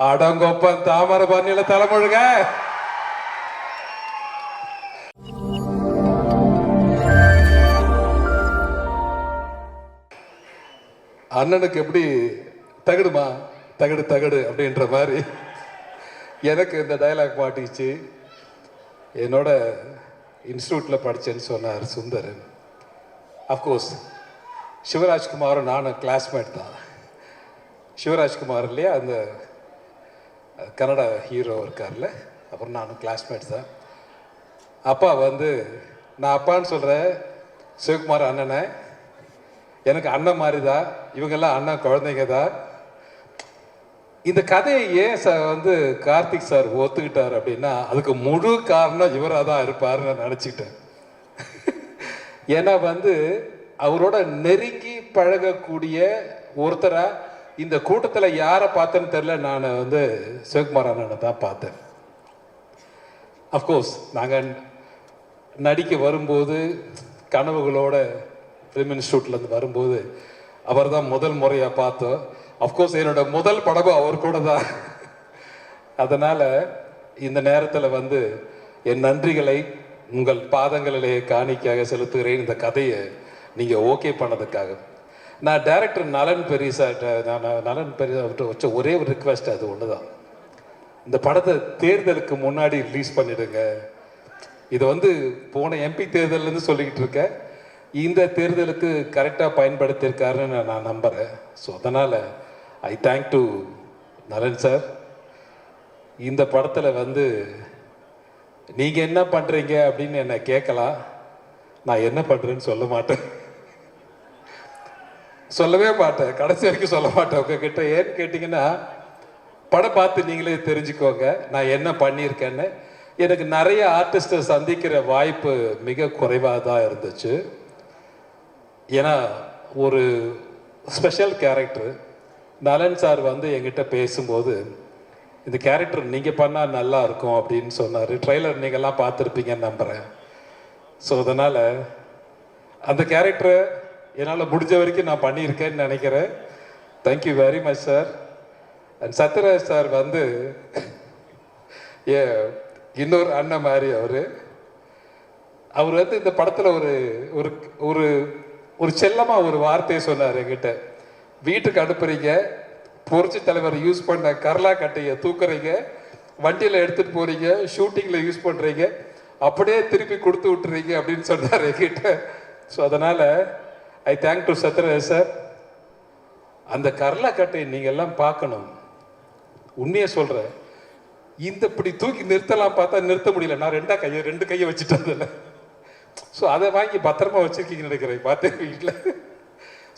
அடங்கொப்பன் தாமரை பண்ணில தலைமுழுக. அண்ணனுக்கு எப்படி தகடுமா தகடு தகடு அப்படின்ற மாதிரி எனக்கு இந்த டைலாக் மாட்டிச்சு. என்னோட இன்ஸ்டியூட்டில் படித்தேன்னு சொன்னார் சுந்தர். அஃப்கோர்ஸ் சிவராஜ்குமாரும் நானும் கிளாஸ்மேட் தான். சிவராஜ்குமார் இல்லையா, அந்த கன்னட ஹீரோ இருக்கார்ல, அப்புறம் நானும் கிளாஸ்மேட் தான். அப்பா வந்து நான் அப்பான்னு சொல்கிறேன், சிவகுமார் அண்ணனை எனக்கு அண்ணன் மாதிரி தான், இவங்கெல்லாம் அண்ணன் குழந்தைங்க தான். இந்த கதையை ஏன் வந்து கார்த்திக் சார் ஒத்துக்கிட்டார் அப்படின்னா, அதுக்கு முழு காரணம் இவராக தான் இருப்பார்னு நான் நினச்சிக்கிட்டேன். ஏன்னா வந்து அவரோட நெருங்கி பழகக்கூடிய ஒருத்தரா இந்த கூட்டத்தில் யாரை பார்த்தேன்னு தெரில, நான் வந்து சிவகுமார் அண்ணனை தான் பார்த்தேன். அஃப்கோர்ஸ் நாங்கள் நடிக்க வரும்போது கனவுகளோட ஃபிலிம் இன்ஸ்டியூட்லேருந்து வரும்போது அவர் தான் முதல் முறையாக பார்த்தோம். அஃப்கோர்ஸ் என்னோட முதல் படமும் அவர் கூட தான். அதனால் இந்த நேரத்தில் வந்து என் நன்றிகளை உங்கள் பாதங்களிலே காணிக்கையாக செலுத்துகிறேன். இந்த கதையை நீங்கள் ஓகே பண்ணதுக்காக. நான் டைரக்டர் நலன் பெரியசார்ட்ட நலன் பெரியசார்ட்ட வச்ச ஒரே ஒரு ரிக்வெஸ்ட் அது ஒன்று தான். இந்த படத்தை தேர்தலுக்கு முன்னாடி ரிலீஸ் பண்ணிடுங்க. இதை வந்து போன எம்பி தேர்தலேருந்து சொல்லிக்கிட்டு இருக்கேன், இந்த தேர்தலுக்கு கரெக்டாக பயன்படுத்தியிருக்காருன்னு நான் நம்புகிறேன். ஸோ அதனால் ஐ தேங்க் டு நலன் சார். இந்த படத்தில் வந்து நீங்கள் என்ன பண்ணுறீங்க அப்படின்னு என்னை கேட்கலாம், நான் என்ன பண்ணுறேன்னு சொல்ல மாட்டேன், சொல்லவே மாட்டேன், கடைசி வரைக்கும் சொல்ல மாட்டேன் உங்ககிட்ட. ஏன்னு கேட்டிங்கன்னா, படம் பார்த்து நீங்களே தெரிஞ்சுக்கோங்க நான் என்ன பண்ணியிருக்கேன்னு. எனக்கு நிறைய ஆர்டிஸ்ட்டை சந்திக்கிற வாய்ப்பு மிக குறைவாக தான் இருந்துச்சு. ஏன்னா ஒரு ஸ்பெஷல் கேரக்டர் நலன் சார் வந்து என்கிட்ட பேசும்போது, இந்த கேரக்டர் நீங்கள் பண்ணால் நல்லா இருக்கும் அப்படின்னு சொன்னார். ட்ரெய்லர் நீங்கள்லாம் பார்த்துருப்பீங்கன்னு நம்புகிறேன். ஸோ அதனால் அந்த கேரக்டரை என்னால் முடிஞ்ச வரைக்கும் நான் பண்ணியிருக்கேன்னு நினைக்கிறேன். Thank you very much sir. And Sathyaraj sir வந்து இன்னொரு அண்ணன் மாதிரி அவர் வந்து இந்த படத்தில் ஒரு ஒரு ஒரு செல்லமாக ஒரு வார்த்தையை சொன்னார் என்கிட்ட. வீட்டுக்கு அனுப்புறீங்க, புரட்சி தலைவர் யூஸ் பண்ண கரலா கட்டையை தூக்குறீங்க, வண்டியில் எடுத்துகிட்டு போகிறீங்க, ஷூட்டிங்கில் யூஸ் பண்ணுறீங்க, அப்படியே திருப்பி கொடுத்து விட்டுறீங்க அப்படின்னு சொன்னார் என்கிட்ட. ஸோ அதனால் ஐ தேங்க் டு சத்யராஜ் சார். அந்த கரலா கட்டையை நீங்கள் எல்லாம் பார்க்கணும். உண்மையை சொல்கிறேன், இந்த இப்படி தூக்கி நிறுத்தலாம் பார்த்தா நிறுத்த முடியல. நான் ரெண்டு கையை வச்சுட்டேன் அதில். ஸோ அதை வாங்கி பத்திரமா வச்சுருக்கீங்கன்னு நினைக்கிறேன் பார்த்தேன் வீட்டில்.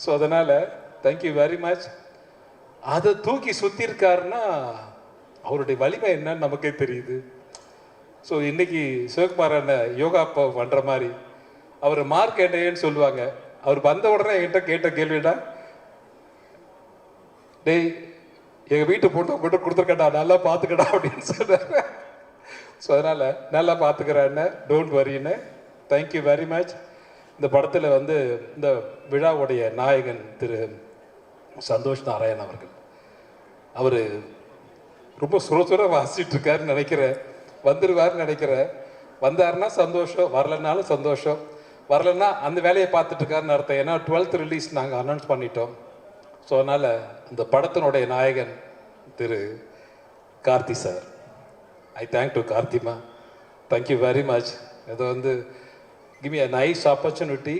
ஸோ அதனால் தேங்க்யூ வெரி மச். அதை தூக்கி சுற்றிருக்காருன்னா அவருடைய வலிமை என்னன்னு நமக்கே தெரியுது. ஸோ இன்னைக்கு சிவகுமார் அண்ணன் யோகா பண்ணுற மாதிரி அவர் மார்க் என்னன்னு சொல்லுவாங்க. அவர் வந்த உடனே என்கிட்ட கேட்ட கேள்விடா, டேய் எங்கள் வீட்டு பொண்ணை கொண்டு கொடுத்துருக்கடா, நல்லா பார்த்துக்கடா அப்படின்னு சொன்னார். ஸோ அதனால் நல்லா பார்த்துக்கிறேன்னு, டோன்ட் வரின்னு. Thank you very much. இந்த படத்தில் வந்து இந்த விழாவுடைய நாயகன் திரு சந்தோஷ் நாராயண் அவர்கள், அவர் ரொம்ப சுர வாசிச்சுட்டு இருக்காருன்னு நினைக்கிறேன். வந்துடுவார்னு நினைக்கிறேன். வந்தாருன்னா சந்தோஷம், வரலன்னாலும் சந்தோஷம். வரலன்னா அந்த வேலையை பார்த்துட்டு இருக்காருன்னு அர்த்தம். ஏன்னா 12th ரிலீஸ் நாங்கள் அனௌன்ஸ் பண்ணிட்டோம். ஸோ அதனால் இந்த படத்தினுடைய நாயகன் திரு Karthi sir, I thank to கார்த்திமா. Thank you very much. இது வந்து give me a nice opportunity.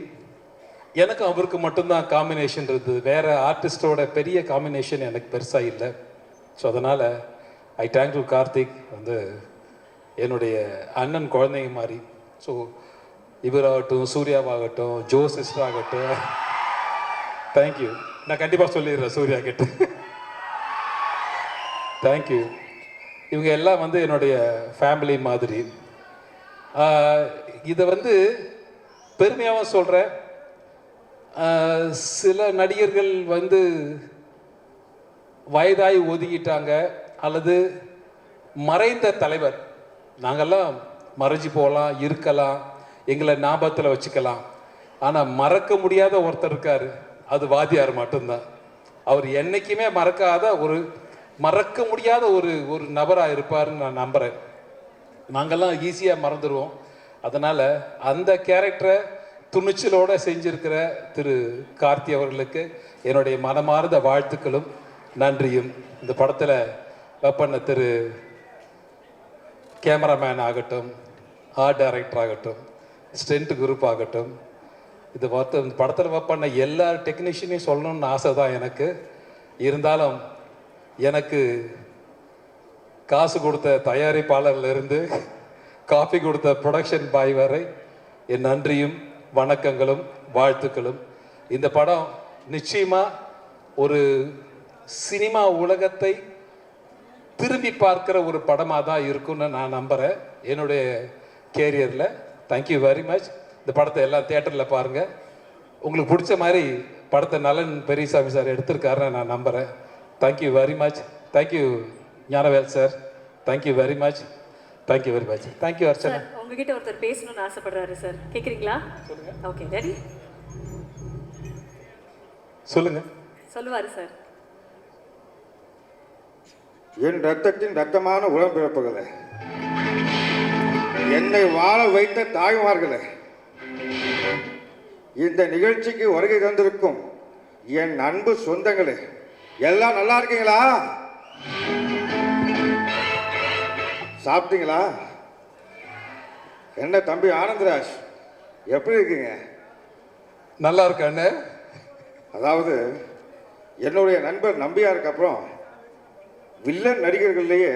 எனக்கும் அவருக்கு மட்டும்தான் காம்பினேஷன் இருந்தது, வேறு ஆர்டிஸ்டோட பெரிய காம்பினேஷன் எனக்கு பெருசாக இல்லை. ஸோ அதனால் ஐ தேங்க் டு கார்த்திக். வந்து என்னுடைய அண்ணன் குழந்தைங்க மாதிரி. ஸோ இவராகட்டும், சூர்யாவாகட்டும், ஜோ சிஸ்டர் ஆகட்டும், தேங்க்யூ. நான் கண்டிப்பாக சொல்லிடுறேன் சூர்யா கிட்ட. தேங்க்யூ. இவங்க எல்லாம் வந்து என்னுடைய ஃபேமிலி மாதிரி. இதை வந்து பெருமையாகவும் சொல்கிறேன். சில நடிகர்கள் வந்து வயதாகி ஒதுக்கிட்டாங்க, அல்லது மறைந்த தலைவர், நாங்கள்லாம் மறைஞ்சி போகலாம், இருக்கலாம், எங்களை ஞாபகத்தில் வச்சுக்கலாம். ஆனால் மறக்க முடியாத ஒருத்தர் இருக்கார், அது வாத்தியார் மட்டும்தான். அவர் என்றைக்குமே மறக்காத ஒரு மறக்க முடியாத ஒரு ஒரு நபராக இருப்பாருன்னு நான் நம்புகிறேன். நாங்கள்லாம் ஈஸியாக மறந்துடுவோம். அதனால் அந்த கேரக்டரை துணிச்சலோடு செஞ்சிருக்கிற திரு கார்த்தி அவர்களுக்கு என்னுடைய மனமார்ந்த வாழ்த்துக்களும் நன்றியும். இந்த படத்தில் ஒர்க் பண்ண திரு கேமராமேன் ஆகட்டும், ஆர்ட் டைரக்டர் ஆகட்டும், ஸ்டென்ட் குரூப் ஆகட்டும், இந்த படத்தில் ஒர்க் பண்ண எல்லா டெக்னீஷியனையும் சொல்லணும்னு ஆசை தான் எனக்கு. இருந்தாலும் எனக்கு காசு கொடுத்த தயாரிப்பாளர்லேருந்து காஃபி கொடுத்த ப்ரொடக்ஷன் பாய் வரை என் நன்றியும் வணக்கங்களும் வாழ்த்துக்களும். இந்த படம் நிச்சயமாக ஒரு சினிமா உலகத்தை திரும்பி பார்க்குற ஒரு படமாக தான் இருக்கும்னு நான் நம்புகிறேன் என்னுடைய கேரியரில். Thank you very much. இந்த படத்தை எல்லாம் தியேட்டரில் பாருங்கள். உங்களுக்கு பிடிச்ச மாதிரி படத்தை நலன் பெரியசாமி சார் எடுத்திருக்காருன்னு நான் நம்புகிறேன். Thank you very much. Thank you Gnanavel sir. Thank you very much. Thank you very much. Thank you Archana. உங்ககிட்ட ஒருத்தர் பேசணும்னு ஆசைப்படுறாரு சார், கேட்குறீங்களா? சொல்லுங்க. Okay, ready? சொல்லுங்க. சொல்லுவாரு சார். என் ரத்தத்தின் ரத்தமான உடன்பிறப்புகளே, என்னை வாழ வைத்த தாய்மார்களே, இந்த நிகழ்ச்சிக்கு வருகை தந்திருக்கும் என் அன்பு சொந்தங்களே, எல்லாம் நல்லா இருக்கீங்களா? சாப்பிட்டீங்களா? என்ன தம்பி ஆனந்தராஜ், எப்படி இருக்கீங்க? நல்லா இருக்கானே. அதாவது என்னுடைய நண்பர் நம்பியாருக்கு அப்புறம் வில்லன் நடிகர்கள்லேயே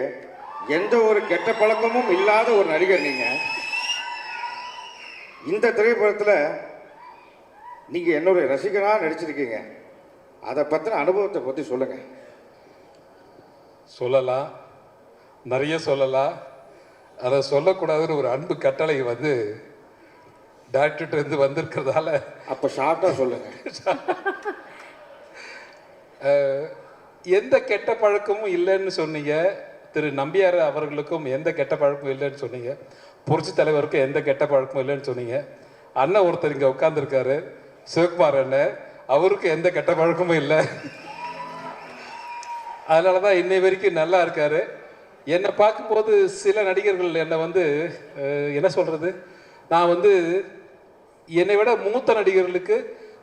எந்த ஒரு கெட்ட பழக்கமும் இல்லாத ஒரு நடிகர் நீங்க. இந்த திரைப்படத்தில் நீங்கள் என்னுடைய ரசிகனாக நடிச்சிருக்கீங்க. அதை பற்றின அனுபவத்தை பற்றி சொல்லுங்கள். சொல்லலாம், நிறைய சொல்லலாம். அதை சொல்லக்கூடாதுன்னு ஒரு அன்பு கட்டளை வந்து டாக்டர்கிட்ட வந்திருக்கிறதால அப்போ ஷார்ட்டாக சொல்லுங்கள். எந்த கெட்ட பழக்கமும் இல்லைன்னு சொன்னீங்க. திரு நம்பியார் அவர்களுக்கும் எந்த கெட்ட பழக்கமும் இல்லைன்னு சொன்னீங்க. புரட்சி தலைவருக்கும் எந்த கெட்ட பழக்கமும் இல்லைன்னு சொன்னீங்க. அண்ணன் ஒருத்தர் இங்கே உட்காந்துருக்காரு, சிவகுமார் அண்ணன், அவருக்கு எந்த கெட்ட பழக்கமும் இல்லை. அதனால தான் இன்னை வரைக்கும் நல்லா இருக்காரு. என்னை பார்க்கும்போது சில நடிகர்கள் என்னை வந்து என்ன சொல்கிறது, நான் வந்து என்னை விட மூத்த நடிகர்களுக்கு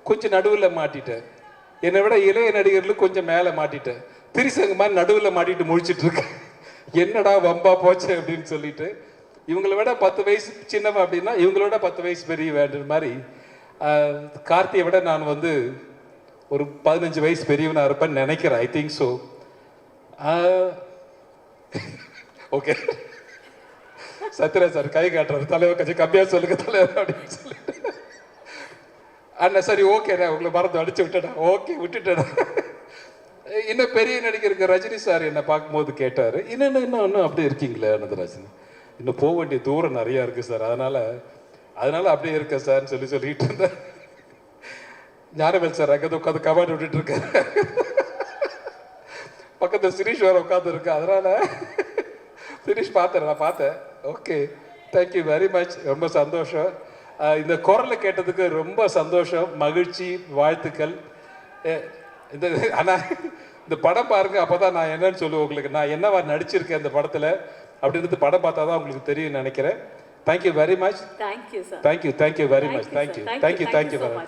கொஞ்சம் நடுவில் மாட்டிட்டேன், என்னை விட இளைய நடிகர்களுக்கு கொஞ்சம் மேலே மாட்டிட்டேன். திரிசங்க மாதிரி நடுவில் மாட்டிட்டு முழிச்சிட்ருக்கேன். என்னடா வம்பா போச்சு அப்படின்னு சொல்லிட்டு. இவங்களை விட 10 வயசு சின்னவன் அப்படின்னா இவங்களோட 10 வயசு பெரிய வேண்டுற மாதிரி கார்த்தியை விட நான் வந்து ஒரு 15 வயசு பெரியவனாக இருப்பேன்னு நினைக்கிறேன். I think so. Okay, Sathyaraj sir கை காட்டுறாரு, தலைவர் கொஞ்சம் கம்மியாக சொல்லுங்க தலைவர் அப்படின்னு சொல்லிட்டு. அண்ணா சரி ஓகேண்ணா, உங்களை மறந்து அடிச்சு விட்டேடா. ஓகே விட்டுட்டேடா. இன்னும் பெரிய நடிகருக்கு ரஜினி சார் என்னை பார்க்கும்போது கேட்டார், இன்னும் அப்படி இருக்கீங்களே அனந்தராஜன், இன்னும் போக வேண்டிய தூரம் நிறையா இருக்குது சார், அதனால அப்படியே இருக்க சார்ன்னு சொல்லிட்டு இருந்தேன். ஞானவேல் சார் அங்கே உட்காந்து கமாண்ட் விட்டுட்டு இருக்காரு, பக்கத்தில் சிரீஷ் வேறு உட்காந்து இருக்கு. அதனால சிரீஷ் நான் பார்த்தேன். Okay, thank you very much. ரொம்ப சந்தோஷம். இந்த குரலை கேட்டதுக்கு ரொம்ப சந்தோஷம், மகிழ்ச்சி, வாழ்த்துக்கள். ஆனால் இந்த படம் பாருங்க, அப்போ தான் நான் என்னன்னு சொல்லுவேன் உங்களுக்கு, நான் என்னவா நடிச்சிருக்கேன் இந்த படத்தில் அப்படின்றது படம் பார்த்தா தான் உங்களுக்கு தெரியும் நினைக்கிறேன். Thank you very much. Thank you sir. Thank you very much. Thank you very much.